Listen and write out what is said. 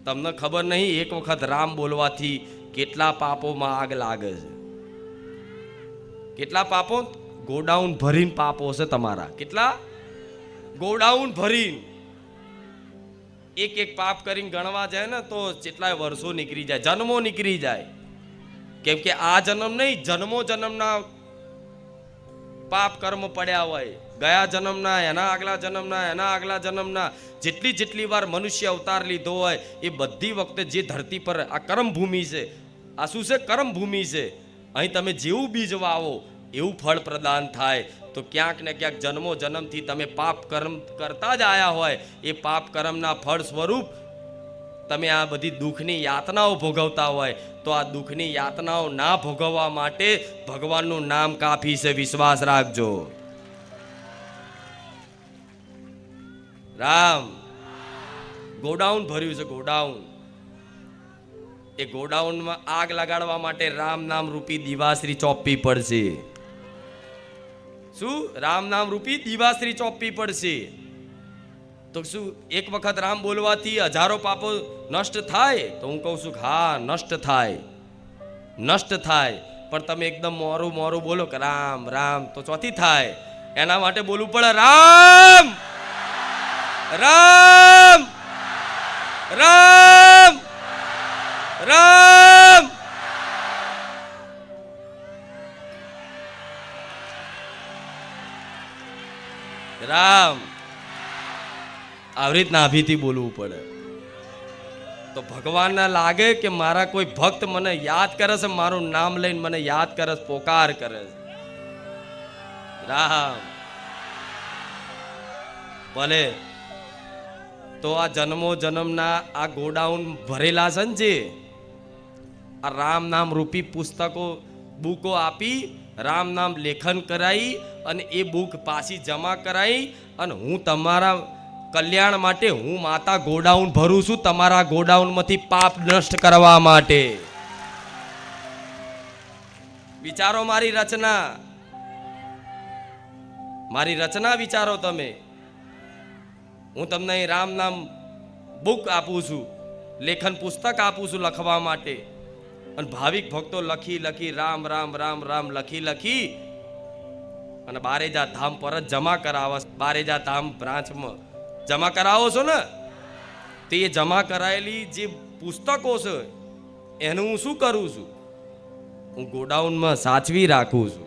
તમને ખબર નહીં એક વખત રામ બોલવાથી કેટલા પાપોમાં આગ લાગે છે. કેટલા પાપો? ગોડાઉન ભરીને પાપો છે તમારા. કેટલા? ગોડાઉન ભરીને. એક એક પાપ કરીને ગણવા જાય ને તો કેટલાય વર્ષો નીકળી જાય, જન્મો નીકળી જાય. કેમ કે આ જન્મ નહીં, જન્મો જન્મના પાપ કર્મ પડ્યા હોય. ગયા જન્મના, એના આગલા જન્મના, એના આગલા જન્મના, જેટલી વાર મનુષ્ય અવતાર લીધો હોય એ બધી વખતે જે ધરતી પર આ કર્મભૂમિ છે, આ શું છે? કર્મભૂમિ છે. અહીં તમે જેવું બીજ વાવો એવું ફળ પ્રદાન થાય. તો ક્યાંક ને ક્યાંક જન્મો જન્મથી તમે પાપ કર્મ કરતા જ આયા હોય, એ પાપ કર્મના ફળ સ્વરૂપ તમે આ બધી દુઃખની યાતનાઓ ભોગવતા હોય. તો આ દુઃખની યાતનાઓ ના ભોગવવા માટે ભગવાનનું નામ કાફી છે. વિશ્વાસ રાખજો. રામ ગોડાઉન ભર્યું છે, ગોડાઉન. એ ગોડાઉનમાં આગ લગાડવા માટે રામ નામ રૂપી દિવાશ્રી ચોપવી પડશે. શું? રામ નામ રૂપી દિવાશ્રી ચોપવી પડશે. તો શું એક વખત રામ બોલવાથી હજારો પાપો નષ્ટ થાય? તો હું કહું છું હા, નષ્ટ થાય, નષ્ટ થાય. પણ તમે એકદમ મોરું મોરું બોલો કે રામ રામ, તો ચોથી થાય. એના માટે બોલવું પડે રામ રામ રામ રામ. રામ આવી રીતના નાભીથી બોલવું પડે. તો ભગવાનને લાગે કે મારા કોઈ ભક્ત મને યાદ કરે છે, મારું નામ લઈને મને યાદ કરે છે, પોકાર કરે છે. રામ ભલે. તો આ જન્મો જન્મના આ ગોડાઉન ભરેલા છે ને, જે આ રામ નામ રૂપી પુસ્તકો બુકો આપી, રામ નામ લેખન કરાઈ અને એ બુક પાછી જમા કરાઈ, અને હું તમારા કલ્યાણ માટે હું માતા ગોડાઉન ભરું છું, તમારા ગોડાઉનમાંથી પાપ નષ્ટ કરવા માટે. વિચારો મારી રચના, મારી રચના વિચારો તમે. હું તમને રામ નામ બુક આપું છું, લેખન પુસ્તક આપું છું લખવા માટે, અને ભાવિક ભક્તો લખી લખી રામ રામ રામ રામ લખી લખી અને બારેજા ધામ પર જ જમા કરાવો. બારેજા ધામ બ્રાન્ચમાં જમા કરાવો છો ને, તે જમા કરાયેલી જે પુસ્તકો છે એનું હું શું કરું છું? હું ગોડાઉનમાં સાચવી રાખું છું.